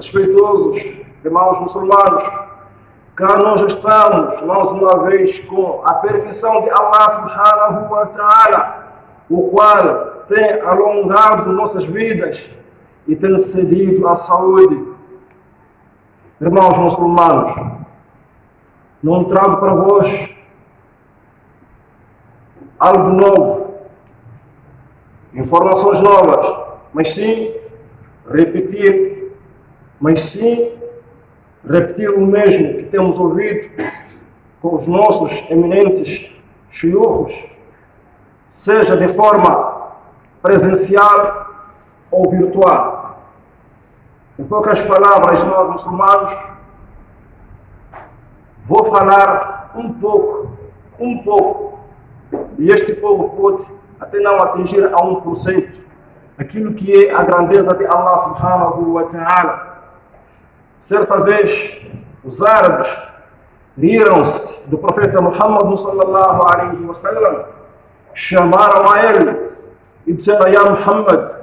Respeitosos irmãos muçulmanos, cá nós estamos, mais uma vez, com a permissão de Allah subhanahu wa ta'ala, o qual tem alongado nossas vidas e tem cedido a saúde. Irmãos muçulmanos, não trago para vós algo novo, informações novas, mas sim repetir o mesmo que temos ouvido com os nossos eminentes shuyukhos, seja de forma presencial ou virtual. Em poucas palavras, nós muçulmanos, vou falar um pouco, e este pouco pode até não atingir a 1%, aquilo que é a grandeza de Allah subhanahu wa ta'ala. Certa vez, os árabes riram-se do profeta Muhammad sallallahu alaihi wa sallam, chamaram a ele e disseram: Ya Muhammad,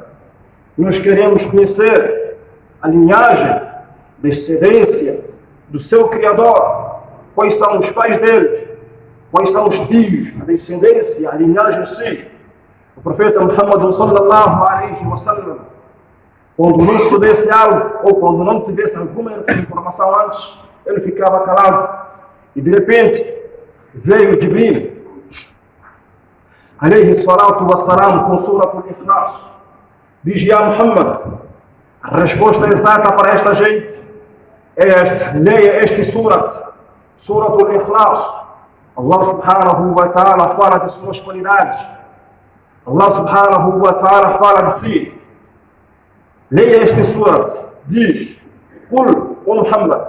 nós queremos conhecer a linhagem, descendência do seu Criador, quais são os pais dele, quais são os tios, a descendência, a linhagem em si. O profeta Muhammad sallallahu alaihi wa sallam, quando não soubesse algo, ou quando não tivesse alguma informação antes, ele ficava calado. E de repente, veio Jibril, alayhi salatu wassalam, com Suratul Ikhlas. Diz: Ya Muhammad, a resposta exata para esta gente é esta. Leia este Suratul Ikhlas. Allah subhanahu wa ta'ala fala de suas qualidades. Allah subhanahu wa ta'ala fala de si. Leia este surat, diz: Qul, o Muhammad,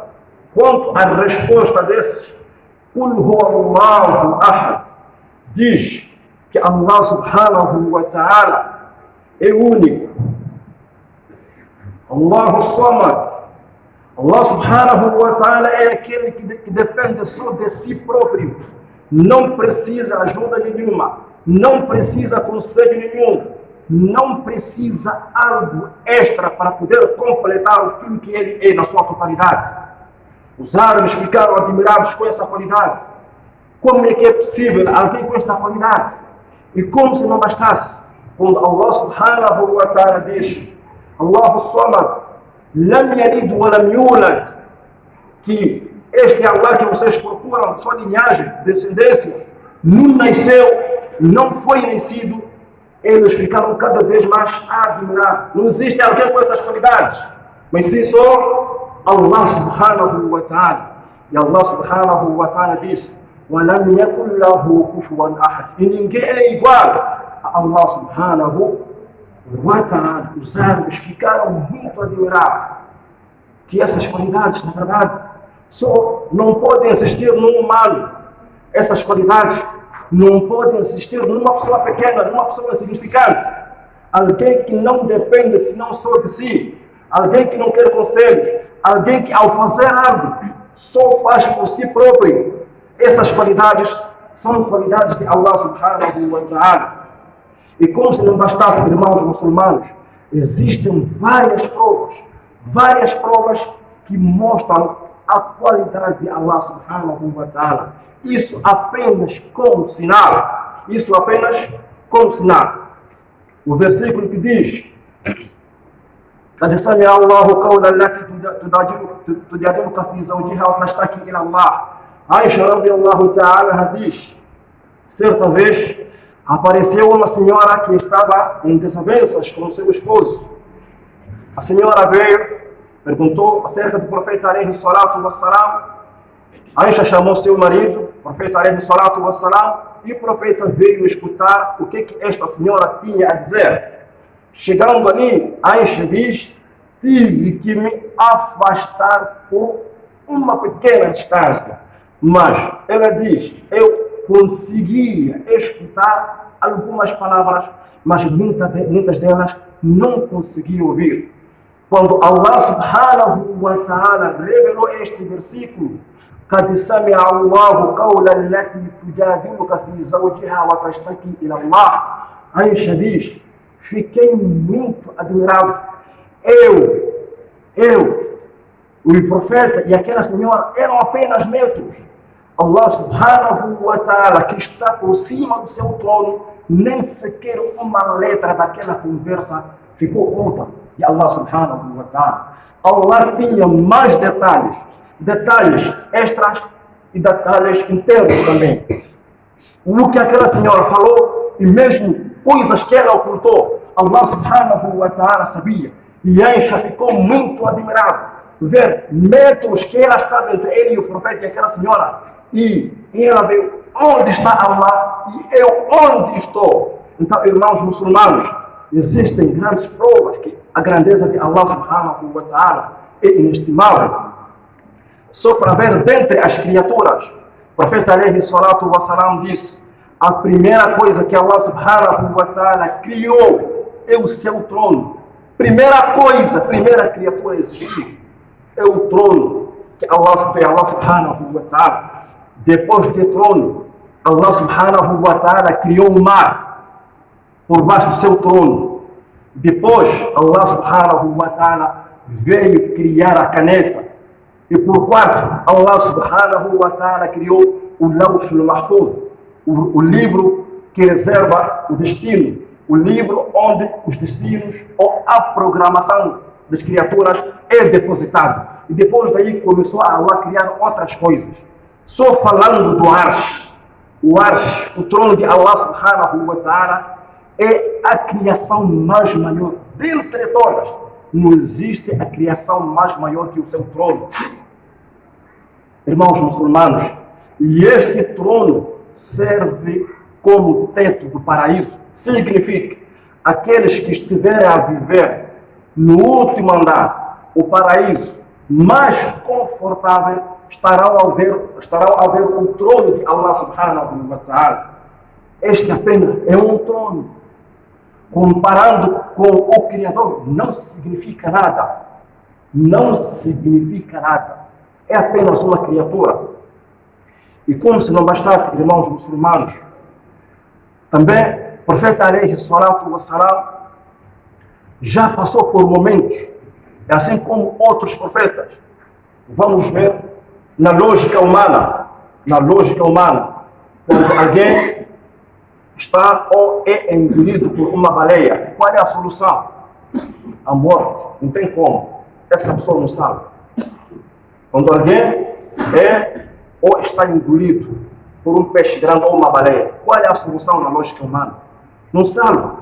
quanto à resposta desses, Qul huwa Allahu ahad, diz que Allah subhanahu wa ta'ala é único. Allahu samad, Allah subhanahu wa ta'ala é aquele que depende só de si próprio, não precisa ajuda nenhuma, não precisa conselho nenhum, não precisa algo extra para poder completar aquilo que ele é na sua totalidade. Os árabes ficaram admirados com essa qualidade. Como é que é possível alguém com esta qualidade? E como se não bastasse, quando Allah subhanahu wa ta'ala diz: Allahu samad, lam yalid wa lam yulad, que este Allah que vocês procuram, sua linhagem, descendência, não nasceu, não foi nascido, eles ficaram cada vez mais a admirar. Não existe alguém com essas qualidades, mas sim só Allah subhanahu wa ta'ala. E Allah subhanahu wa ta'ala diz: وَلَمْ يَكُنْ لَهُ كُفُوًا أَحَدٌ. E ninguém é igual a Allah subhanahu wa ta'ala. Os árabes ficaram muito admirados que essas qualidades, na verdade, só não podem existir num humano. Essas qualidades não podem existir numa pessoa pequena, numa pessoa insignificante. Alguém que não depende senão só de si. Alguém que não quer conselhos. Alguém que, ao fazer algo, só faz por si próprio. Essas qualidades são qualidades de Allah subhanahu wa ta'ala. E como se não bastasse, irmãos muçulmanos, existem várias provas que mostram a qualidade de Allah subhanahu wa ta'ala. Isso apenas como sinal. O versículo que diz: قد سمع الله قول التي تجادلك في زوجها وتشتكي إلى الله. Aisha radiyallahu ta'ala diz: certa vez apareceu uma senhora que estava em desavenças com seu esposo. A senhora veio, perguntou acerca do profeta alayhi salatu wassalam. Aisha chamou seu marido, o profeta alayhi salatu wassalam, e o profeta veio escutar o que esta senhora tinha a dizer. Chegando ali, Aisha diz: tive que me afastar por uma pequena distância. Mas ela diz: eu conseguia escutar algumas palavras, mas muitas delas não conseguia ouvir. Quando Allah subhanahu wa ta'ala revelou este versículo: قد سمع الله قول التي تجادلك في زوجها وتشتكي إلى الله. Aisha diz: fiquei muito admirado. Eu O profeta e aquela senhora eram apenas metros. Allah subhanahu wa ta'ala, que está por cima do seu trono, nem sequer uma letra daquela conversa ficou oculta de Allah subhanahu wa ta'ala. Allah tinha mais detalhes extras e detalhes internos também. O que aquela senhora falou e mesmo coisas que ela ocultou, Allah subhanahu wa ta'ala sabia. E Aisha ficou muito admirada ver metros que ela estava entre ele e o profeta e aquela senhora. E ela veio, onde está Allah e eu onde estou? Então, irmãos muçulmanos, existem grandes provas que a grandeza de Allah subhanahu wa ta'ala é inestimável. Só para ver dentre as criaturas, o profeta alayhi salatu wa salam disse: a primeira coisa que Allah subhanahu wa ta'ala criou é o seu trono. Primeira criatura a existir é o trono que Allah subhanahu wa ta'ala. Depois do trono, Allah subhanahu wa ta'ala criou o mar por baixo do seu trono. Depois, Allah subhanahu wa ta'ala veio criar a caneta. E por quarto, Allah subhanahu wa ta'ala criou o Lawh al-Mahfuz, o livro que reserva o destino, o livro onde os destinos ou a programação das criaturas é depositado. E depois daí começou a Allah criar outras coisas. Só falando do Arsh, o trono de Allah subhanahu wa ta'ala, é a criação mais maior dentre todas. Não existe a criação mais maior que o seu trono. Irmãos muçulmanos, e este trono serve como teto do paraíso. Significa, aqueles que estiverem a viver no último andar, o paraíso mais confortável, estarão a ver o trono de Allah subhanahu wa ta'ala. Este apenas é um trono. Comparando com o Criador, não significa nada. Não significa nada. É apenas uma criatura. E como se não bastasse, irmãos muçulmanos, também o profeta alayhi salatu wa salam já passou por momentos, assim como outros profetas. Vamos ver na lógica humana, quando alguém está ou é engolido por uma baleia, qual é a solução? A morte. Não tem como. Essa pessoa não sabe. Quando alguém é ou está engolido por um peixe grande ou uma baleia, qual é a solução na lógica humana? Não sabe.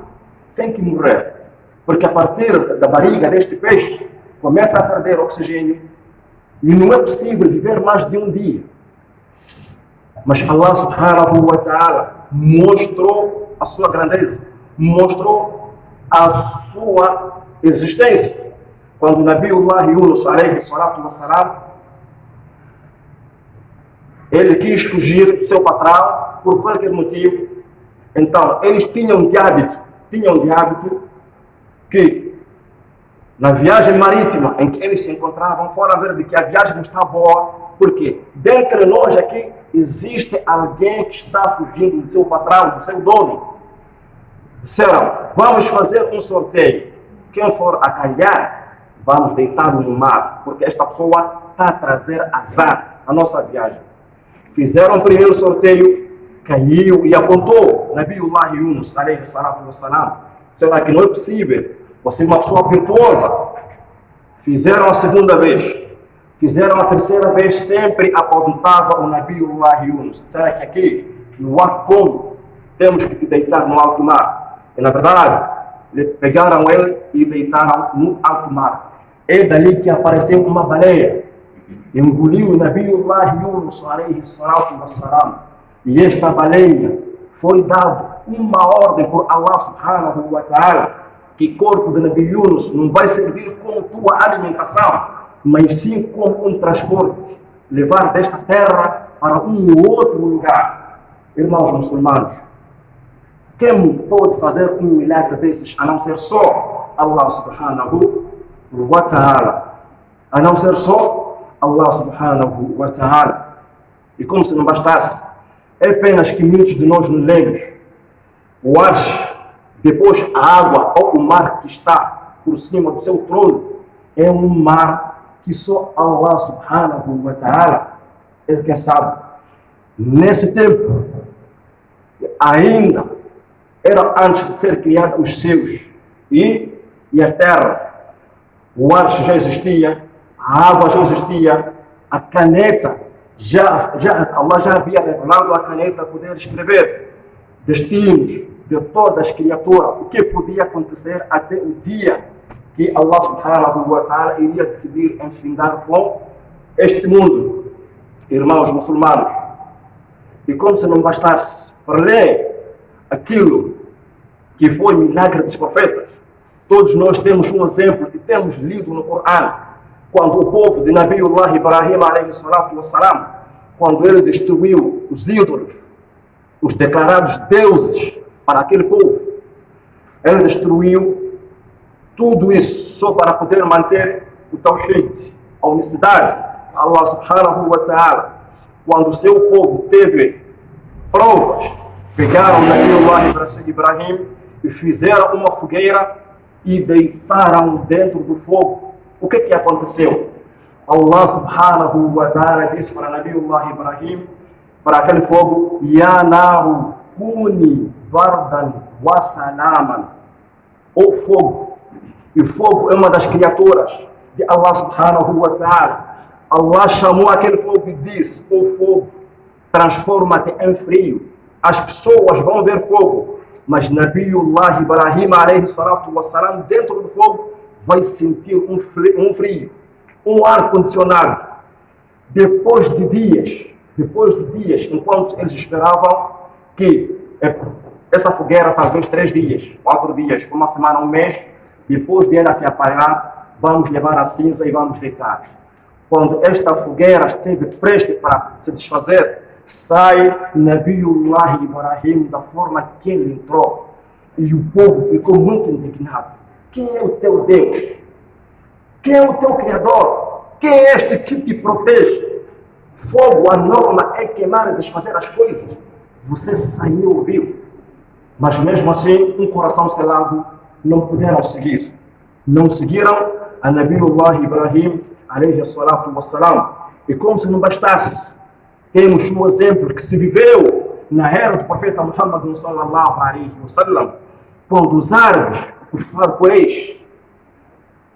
Tem que morrer. Porque a partir da barriga deste peixe, começa a perder oxigênio e não é possível viver mais de um dia. Mas Allah subhanahu wa ta'ala mostrou a sua grandeza, mostrou a sua existência. Quando Nabiullah Yunus alayhi salatu wa salam, ele quis fugir do seu patrão por qualquer motivo. Então, eles tinham de hábito que na viagem marítima em que eles se encontravam, foram ver de que a viagem não está boa, porque dentre nós aqui existe alguém que está fugindo do seu patrão, do seu dono. Disseram: vamos fazer um sorteio. Quem for a calhar, vamos deitá-lo no mar, porque esta pessoa está a trazer azar à nossa viagem. Fizeram o primeiro sorteio, caiu e apontou Nabiullah Yunus alayhi salatu wa salam. Será que não é possível? Você é uma pessoa virtuosa. Fizeram a segunda vez. Fizeram a terceira vez, sempre apontava o Nabiullah Yunus. Será que aqui, no ar como, temos que te deitar no alto mar? E na verdade, pegaram ele e deitaram no alto mar. É dali que apareceu uma baleia. Engoliu o Nabiullah Yunus alayhi salatu wa salam. E esta baleia foi dada uma ordem por Allah subhanahu wa ta'ala, que o corpo de Nabi Yunus não vai servir como tua alimentação, mas sim como um transporte, levar desta terra para um outro lugar. Irmãos muçulmanos, quem pode fazer um milagre desses a não ser só Allah subhanahu wa ta'ala? A não ser só Allah subhanahu wa ta'ala. E como se não bastasse, é apenas que muitos de nós nos lembramos. O Arsh, depois a água ou o mar que está por cima do seu trono, é um mar que só Allah subhanahu wa ta'ala é que sabe. Nesse tempo, ainda era antes de ser criado os céus e a terra. O ar já existia, a água já existia, a caneta, Allah já havia revelado a caneta poder escrever destinos de todas as criaturas, o que podia acontecer até o dia que Allah subhanahu wa ta'ala iria decidir enfindar com este mundo. Irmãos muçulmanos, e como se não bastasse, para ler aquilo que foi milagre dos profetas, todos nós temos um exemplo que temos lido no Corão, quando o povo de Nabiullah Ibrahim alayhi salatu wassalam, quando ele destruiu os ídolos, os declarados deuses para aquele povo, ele destruiu tudo isso só para poder manter o Tawhid, a unicidade. Allah subhanahu wa ta'ala, quando o seu povo teve provas, pegaram Nabiullah Ibrahim e fizeram uma fogueira e deitaram dentro do fogo. O que aconteceu? Allah subhanahu wa ta'ala disse para Nabiullah Ibrahim, para aquele fogo, Ya naru kuni bardan wa salaman. O fogo. E o fogo é uma das criaturas de Allah subhanahu wa ta'ala. Allah chamou aquele fogo e disse, o fogo, transforma-te em frio. As pessoas vão ver fogo, mas Nabiullah Ibrahim alayhi salatu wassalam, dentro do fogo, vai sentir um frio, um ar condicionado. Depois de dias, enquanto eles esperavam que essa fogueira, talvez 3 dias, 4 dias, uma semana, um mês, depois de ela se apagar, vamos levar a cinza e vamos deitar. Quando esta fogueira esteve prestes para se desfazer, sai Nabiullah Ibrahim da forma que ele entrou. E o povo ficou muito indignado. Quem é o teu Deus? Quem é o teu Criador? Quem é este que te protege? Fogo, a norma é queimar e desfazer as coisas. Você saiu vivo. Mas mesmo assim, um coração selado, não puderam seguir. Não seguiram a Nabiullah Ibrahim alayhi salatu wassalam. E como se não bastasse, temos um exemplo que se viveu na era do profeta Muhammad sallallahu alayhi wasallam, quando os árabes, os Quraysh,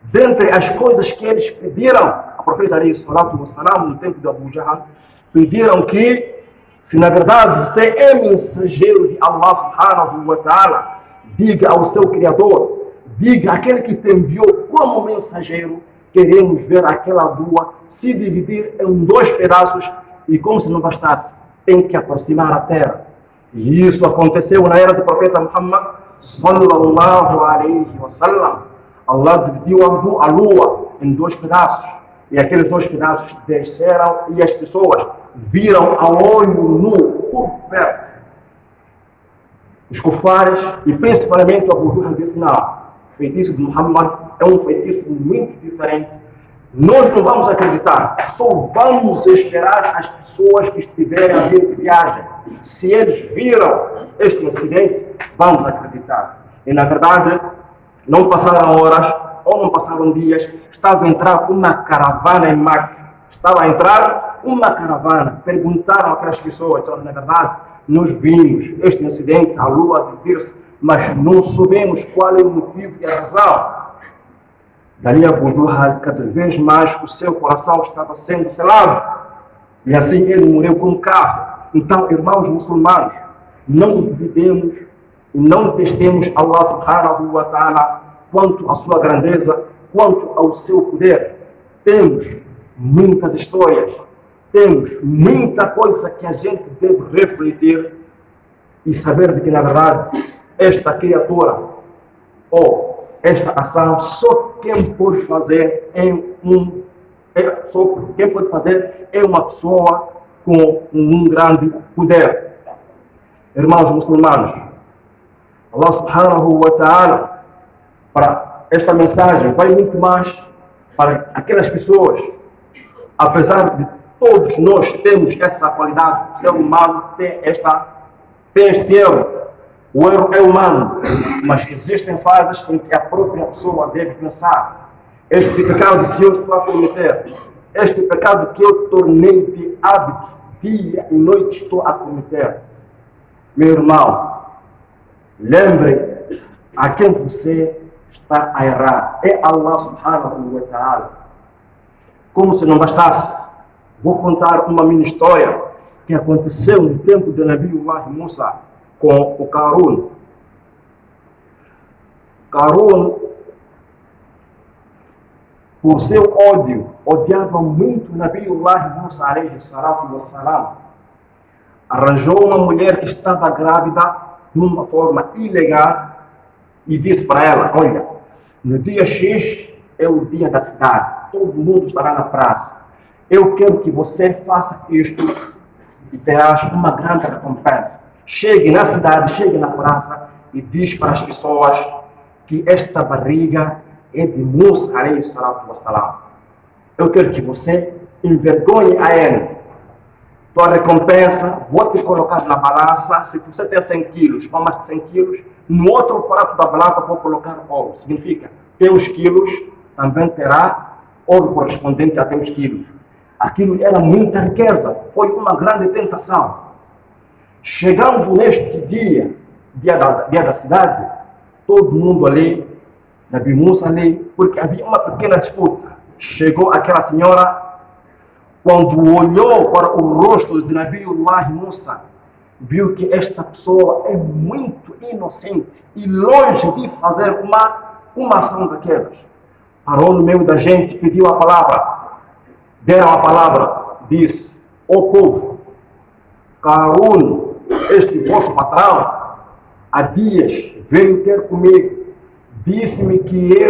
dentre as coisas que eles pediram ao profeta alayhi salatu wassalam no tempo de Abu Jahl, pediram que, se na verdade você é mensageiro de Allah subhanahu wa ta'ala, diga ao seu Criador, diga àquele que te enviou como mensageiro, queremos ver aquela lua se dividir em 2 pedaços e, como se não bastasse, tem que aproximar a terra. E isso aconteceu na era do profeta Muhammad sallallahu alayhi wa sallam. Allah dividiu a lua em 2 pedaços e aqueles 2 pedaços desceram e as pessoas viram a olho nu por perto. Os kufares e principalmente o Abu Jahl disse, não, o feitiço de Muhammad é um feitiço muito diferente. Nós não vamos acreditar, só vamos esperar as pessoas que estiverem a vir de viagem. Se eles viram este incidente, vamos acreditar. E na verdade, não passaram horas, ou não passaram dias, estava a entrar uma caravana em Meca. Estava a entrar uma caravana. Perguntaram àquelas pessoas, na verdade, nós vimos este incidente, a lua dividir-se, mas não sabemos qual é o motivo e a razão. Dali Abu Jahl, cada vez mais o seu coração estava sendo selado. E assim ele morreu como kafir. Então, irmãos muçulmanos, não duvidemos e não testemos Allah subhanahu wa ta'ala quanto à sua grandeza, quanto ao seu poder. Temos muitas histórias, temos muita coisa que a gente deve refletir e saber de que, na verdade, esta criatura ou esta ação só quem pode fazer é uma pessoa com um grande poder. Irmãos muçulmanos, Allah subhanahu wa ta'ala, para esta mensagem vai muito mais para aquelas pessoas, apesar de todos nós termos essa qualidade, o ser humano tem este erro. O erro é humano, mas existem fases em que a própria pessoa deve pensar. Este pecado que eu estou a cometer, este pecado que eu tornei de hábito, dia e noite estou a cometer. Meu irmão, lembre a quem você está a errar. É Allah subhanahu wa ta'ala. Como se não bastasse, vou contar uma mini história que aconteceu no tempo de Nabiullah Musa com o Qarun. Qarun, por seu ódio, odiava muito Nabiullah Musa alayhi salatu wassalam. Arranjou uma mulher que estava grávida de uma forma ilegal e disse para ela: olha, no dia X é o dia da cidade, todo mundo estará na praça. Eu quero que você faça isto e terás uma grande recompensa. Chegue na cidade, chegue na praça e diz para as pessoas que esta barriga é de Musa alayhi salatu wassalam. Eu quero que você envergonhe a ele. Tua recompensa, vou te colocar na balança. Se você tem 100 quilos, ou mais de 100 quilos, no outro prato da balança vou colocar ouro. Significa, teus quilos também terá ouro correspondente a teus quilos. Aquilo era muita riqueza, foi uma grande tentação. Chegando neste dia da cidade, todo mundo ali, Nabi Musa ali, porque havia uma pequena disputa. Chegou aquela senhora, quando olhou para o rosto de Nabiullah Musa, viu que esta pessoa é muito inocente e longe de fazer uma ação daquelas. Parou no meio da gente, pediu a palavra. Deram a palavra, disse: ó povo, Qarun, este vosso patrão, há dias veio ter comigo, disse-me que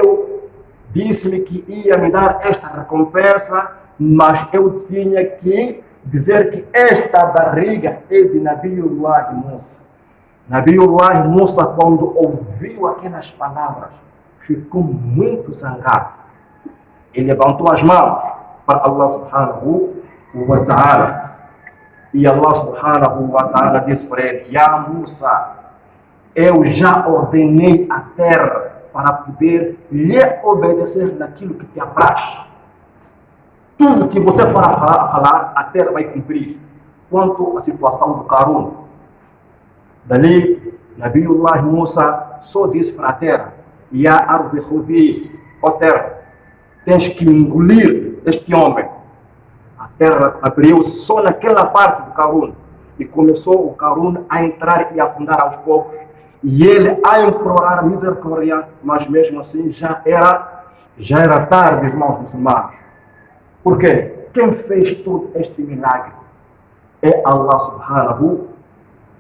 ia me dar esta recompensa, mas eu tinha que dizer que esta barriga é de Nabiullah Musa. Nabiullah Musa, quando ouviu aquelas palavras, ficou muito zangado. Ele levantou as mãos para Allah subhanahu wa ta'ala. E Allah subhanahu wa ta'ala disse para ele: Ya Musa, eu já ordenei a terra para poder lhe obedecer naquilo que te apraz. Tudo que você for falar, a terra vai cumprir. Quanto à situação do Qarun, dali, Nabiullah Musa só disse para a terra: Ya ardi khudi, ó terra, tens que engolir este homem. A terra abriu só naquela parte do Qarun e começou o Qarun a entrar e a afundar aos poucos. E ele a implorar misericórdia, mas mesmo assim já era tarde, irmãos muçulmanos. Por quê? Quem fez todo este milagre é Allah subhanahu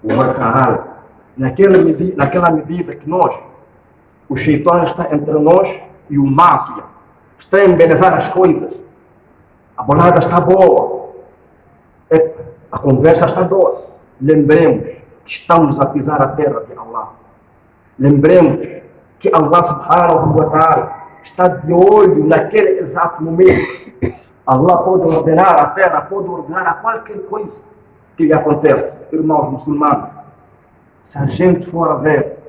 wa ta'ala. Naquela medida que o Shaitan está entre nós e o Mácia, está a embelezar as coisas. A bolada está boa, a conversa está doce. Lembremos que estamos a pisar a terra de Allah. Lembremos que Allah subhanahu wa ta'ala está de olho naquele exato momento. Allah pode ordenar a terra, pode ordenar a qualquer coisa que lhe aconteça. Irmãos muçulmanos, se a gente for a ver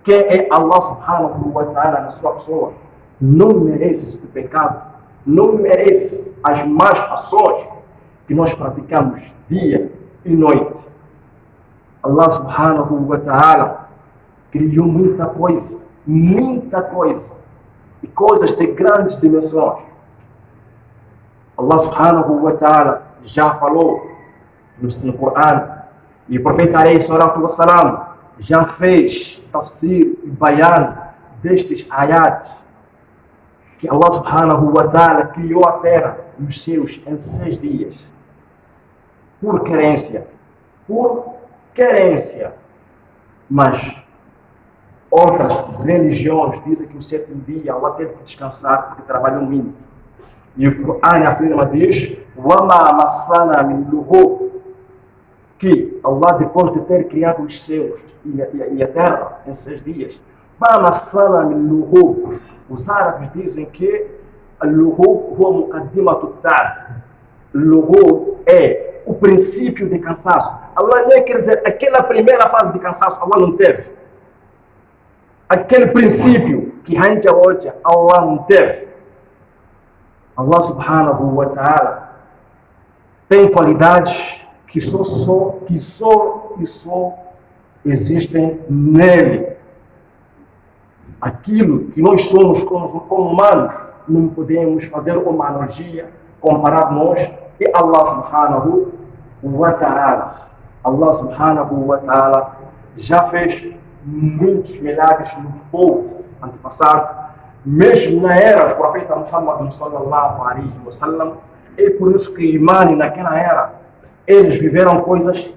quem é Allah subhanahu wa ta'ala na sua pessoa, não merece o pecado, não merece as más ações que nós praticamos dia e noite. Allah subhanahu wa ta'ala criou muita coisa, e coisas de grandes dimensões. Allah subhanahu wa ta'ala já falou no Coran, e o profeta alayhi salatu wassalam já fez tafsir e bayan destes ayats, que Allah subhanahu wa ta'ala criou a terra nos seus em 6 dias, por querência. Mas outras religiões dizem que o 7º dia Allah teve que descansar porque trabalhou muito. E o Coran afirma, diz: وَمَا مَسَّنَا مِنْ لُغُوبٍ, que Allah, depois de ter criado os céus e a terra em 6 dias, مَا مَسَّنَا مِنْ لُغُوبٍ, os árabes dizem que اللغوب هو مقدمة التعب. Lughub é o princípio de cansaço. Allah nem quer dizer aquela primeira fase de cansaço, Allah não teve. Aquele princípio que ainda hoje Allah não teve. Allah subhanahu wa ta'ala tem qualidades que só existem nele. Aquilo que nós somos como humanos, não podemos fazer uma analogia, comparar nós e Allah subhanahu wa ta'ala. Allah subhanahu wa ta'ala já fez muitos milagres no povo antepassado, mesmo na era do profeta Muhammad sallallahu alaihi wa sallam. É por isso que Imani naquela era, eles viveram coisas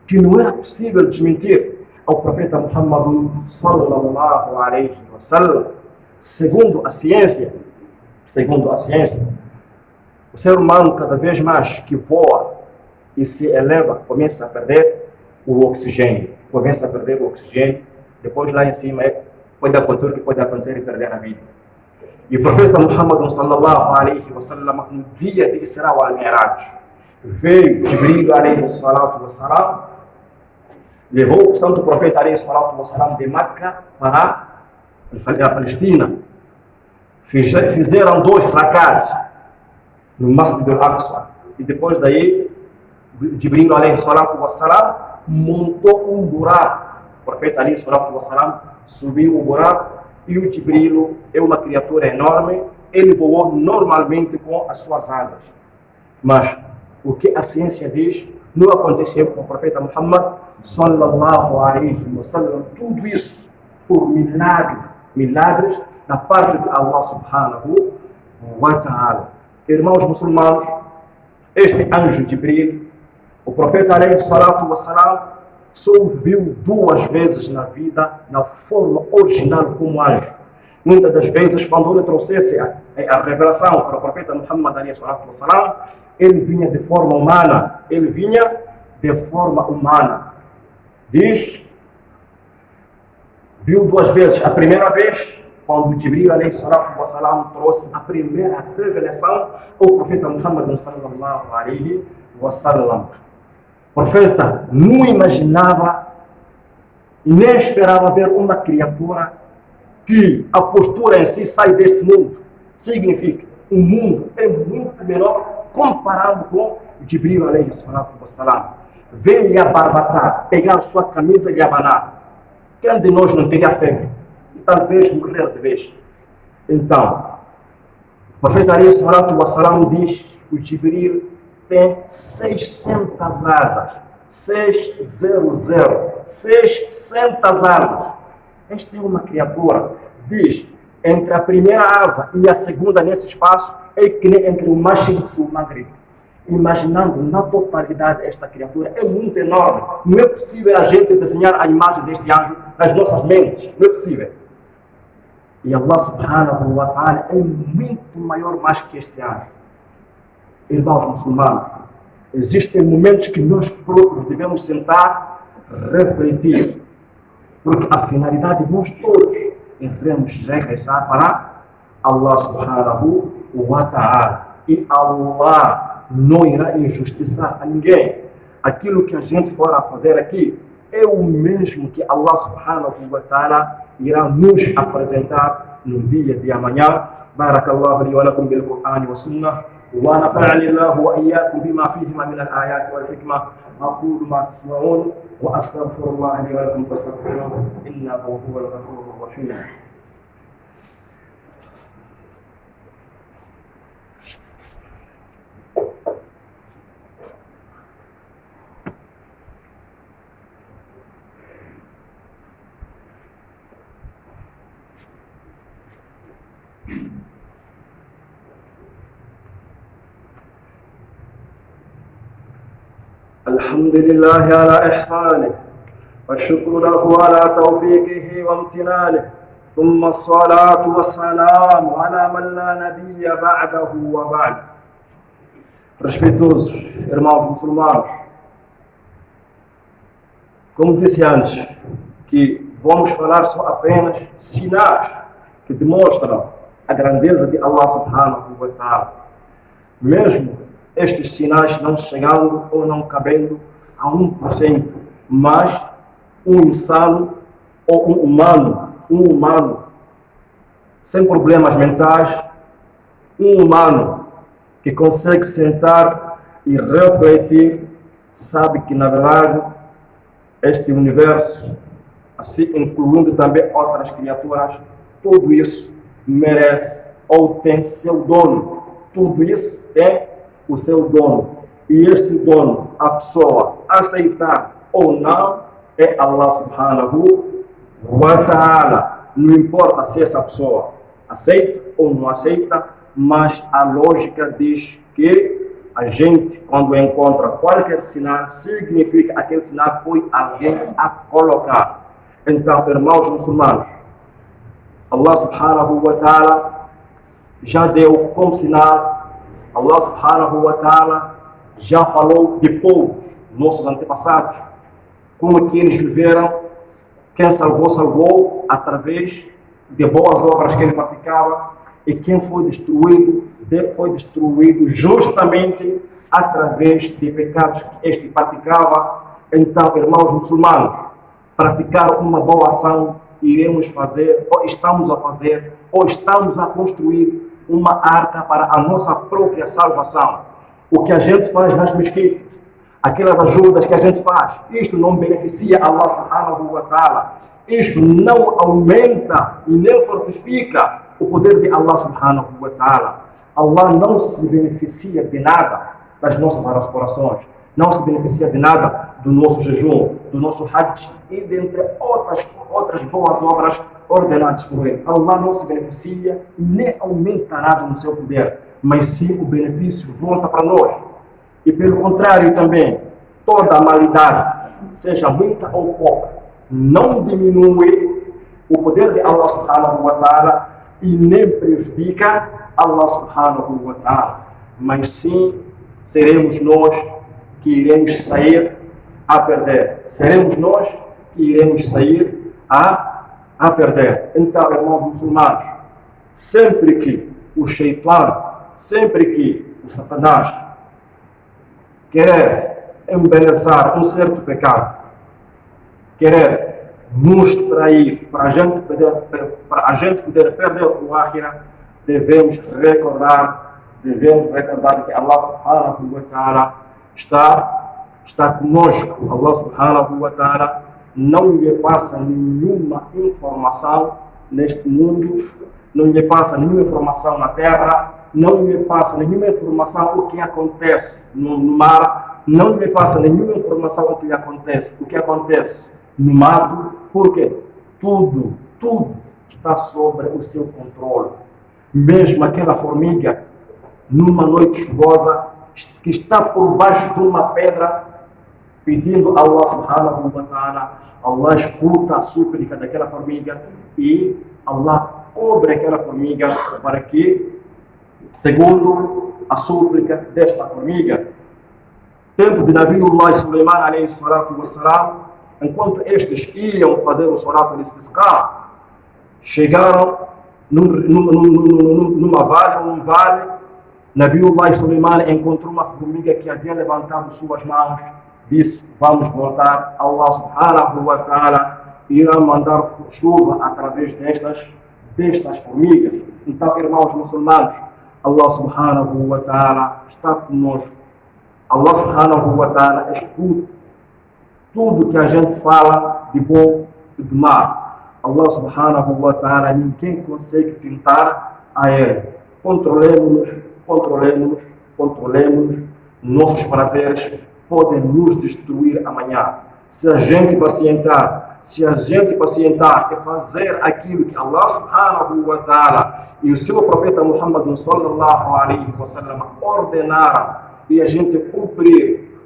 que não era possível desmentir ao profeta Muhammad sallallahu alaihi wa sallam. Segundo a ciência, o ser humano cada vez mais que voa e se eleva, começa a perder o oxigênio. Depois lá em cima pode acontecer o que pode acontecer e perder a vida. E o profeta Muhammad sallallahu alaihi wa sallam, no dia de Isra wal Mi'raj, veio Jibril alaihi salatu wa salam, levou o santo profeta alaihi salatu wa salam de Meca para a Palestina. Fizeram 2 rakats no Masjid al-Aqsa. E depois daí, Jibril alaihi salatu wa salam montou um buraco. O profeta alaihi salatu wa salam subiu o buraco. E o Jibril é uma criatura enorme, ele voou normalmente com as suas asas. Mas o que a ciência diz não aconteceu com o profeta Muhammad sallallahu alaihi wa sallam. Tudo isso por milagres da parte de Allah subhanahu wa ta'ala. Irmãos muçulmanos, este anjo Jibril, o profeta alaihi salatu wa salam, só viu 2 vezes na vida na forma original como anjo. Muitas das vezes, quando ele trouxesse a revelação para o profeta Muhammad alaihi salatu wa salam, ele vinha de forma humana. Diz, viu 2 vezes. A primeira vez, quando Jibril alaihi salatu wa salam trouxe a primeira revelação ao profeta Muhammad sallallahu alaihi wa sallam. O profeta não imaginava e nem esperava ver uma criatura que a postura em si sai deste mundo. Significa, o mundo é muito menor comparado com Jibril alaihi salatu wa salam. Veio lhe abarbatar, pegar sua camisa e lhe abanar. Quem de nós não teria febre? E talvez morrer de vez. Então, o profeta alaihi salatu wa salam diz que o Jibril tem 600 asas. 600 asas. Esta é uma criatura. Diz, entre a primeira asa e a segunda nesse espaço, é que nem entre o Mashriq e o Maghrib. Imaginando na totalidade esta criatura, é muito enorme. Não é possível a gente desenhar a imagem deste anjo nas nossas mentes. Não é possível. E Allah subhanahu wa ta'ala é muito maior mais que este anjo. Irmãos muçulmanos, existem momentos que nós próprios devemos sentar, refletir, porque a finalidade de nós todos devemos regressar para Allah subhanahu wa ta'ala. E Allah não irá injustiçar a ninguém. Aquilo que a gente for a fazer aqui é o mesmo que Allah subhanahu wa ta'ala irá nos apresentar no dia de amanhã. Barakallahu li wa lakum bil Qur'ani wa sunnah. ونفعني الله وإياكم بما فيهما من الآيات والحكمة. أقول ما تسمعون وأستغفر الله لي ولكم فاستغفروه إنه هو الغفور الرحيم. الحمد لله على إحسانه والشكر له على توفيقه وامتنانه ثم الصلاة والسلام على من لا نبي بعده وبعد. Respeitosos irmãos muçulmanos, como disse antes, que vamos falar só apenas sinais que demonstram a grandeza de Allah subhanahu wa ta'ala. Mesmo estes sinais não chegando ou não cabendo a 1%, mas um insano ou um humano sem problemas mentais, um humano que consegue sentar e refletir, sabe que na verdade este universo, assim incluindo também outras criaturas, tudo isso merece ou tem seu dono. Tudo isso tem o seu dono. E este dono, a pessoa aceitar ou não, é Allah subhanahu wa ta'ala. Não importa se essa pessoa aceita ou não aceita, mas a lógica diz que a gente, quando encontra qualquer sinal, significa que aquele sinal foi alguém a colocar. Então, irmãos muçulmanos, Allah subhanahu wa ta'ala já deu como sinal, Allah subhanahu wa ta'ala já falou de povos, nossos antepassados, como que eles viveram, quem salvou, salvou através de boas obras que ele praticava, e quem foi destruído justamente através de pecados que este praticava. Então, irmãos muçulmanos, praticar uma boa ação, iremos fazer, ou estamos a fazer, ou estamos a construir uma arca para a nossa própria salvação. O que a gente faz nas mesquitas, aquelas ajudas que a gente faz, isto não beneficia Allah subhanahu wa ta'ala. Isto não aumenta e nem fortifica o poder de Allah subhanahu wa ta'ala. Allah não se beneficia de nada das nossas orações, não se beneficia de nada do nosso jejum, do nosso hajj e dentre outras boas obras ordenadas por ele. Allah não se beneficia nem aumenta nada no seu poder, mas sim o benefício volta para nós. E pelo contrário também, toda a malidade, seja muita ou pouca, não diminui o poder de Allah subhanahu wa ta'ala e nem prejudica Allah subhanahu wa ta'ala, mas sim seremos nós que iremos sair a perder. Seremos nós que iremos sair a perder. Então, irmãos muçulmanos, sempre que o Shaitan, sempre que o Satanás querer embelezar um certo pecado, querer nos trair para a gente poder perder o Akhirah, devemos recordar que Allah subhanahu wa ta'ala está conosco. Allah subhanahu wa ta'ala não lhe passa nenhuma informação neste mundo, não lhe passa nenhuma informação na terra, não lhe passa nenhuma informação o que acontece no mar, não lhe passa nenhuma informação o que acontece no mato, porque tudo está sobre o seu controle. Mesmo aquela formiga, numa noite chuvosa, que está por baixo de uma pedra, pedindo a Allah subhanahu wa ta'ala, Allah escuta a súplica daquela formiga e Allah cobre aquela formiga para que, segundo a súplica desta formiga, tempo de Nabiullah Sulaiman alayhi salatu wassalam, enquanto estes iam fazer o salat al-istisqa, chegaram num vale. Nabiullah Sulaiman encontrou uma formiga que havia levantado suas mãos, disse: vamos voltar. Allah subhanahu wa ta'ala irá mandar chuva através destas formigas. Então, irmãos muçulmanos, Allah subhanahu wa ta'ala está conosco. Allah subhanahu wa ta'ala escuta tudo que a gente fala de bom e de mal. Allah subhanahu wa ta'ala, ninguém consegue pintar a ele. Controlemos. Nossos prazeres podem nos destruir amanhã. Se a gente pacientar e fazer aquilo que Allah subhanahu wa ta'ala e o seu profeta Muhammad sallallahu alaihi wa sallam ordenaram e a gente cumprir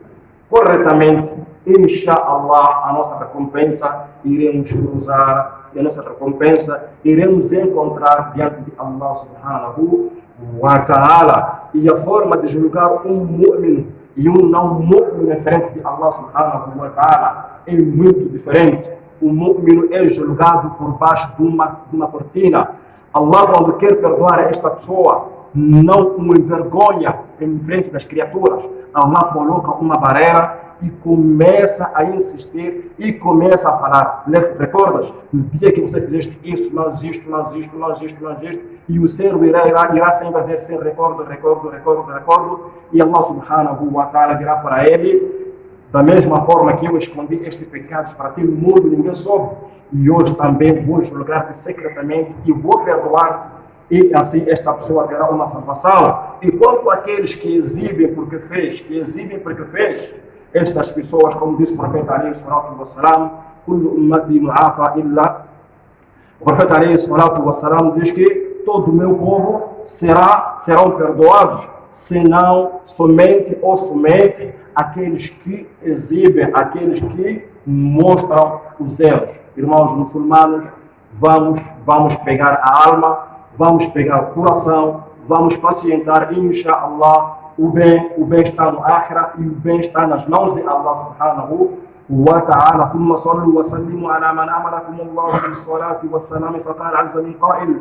corretamente, inshallah, a nossa recompensa iremos cruzar, e a nossa recompensa iremos encontrar diante de Allah subhanahu wa ta'ala. E a forma de julgar um mu'min e um não mu'min em frente de Allah subhanahu wa ta'ala é muito diferente. O mu'min é julgado por baixo de uma cortina. Allah, quando quer perdoar esta pessoa, não o envergonha em frente das criaturas. Allah coloca uma barreira e começa a insistir e começa a falar. Recordas? No dia que você fizeste isso, mas isto, mas isto, mas isto, mas isto, e o cérebro irá sempre dizer sim, recordo. E Allah subhanahu wa ta'ala dirá para ele: da mesma forma que eu escondi este pecado para ti no mundo, ninguém soube, e hoje também vou julgar-te secretamente e vou perdoar-te, e assim esta pessoa terá uma salvação. E quanto àqueles que exibem porque fez, estas pessoas, como disse o profeta alayhi salatu wassalam, kullu ummati mu'afa illa, o profeta alayhi salatu wassalam diz que todo o meu povo serão perdoados, senão somente aqueles que exibem, aqueles que mostram os erros. Irmãos muçulmanos, vamos pegar a alma, vamos pegar o coração, vamos pacientar, inshallah. O bem está no Akhira e o bem está nas mãos de Allah subhanahu wa ta'ala. ثم صلوا وسلموا على من أمركم الله بالصلاة والسلام فقال عز من قائل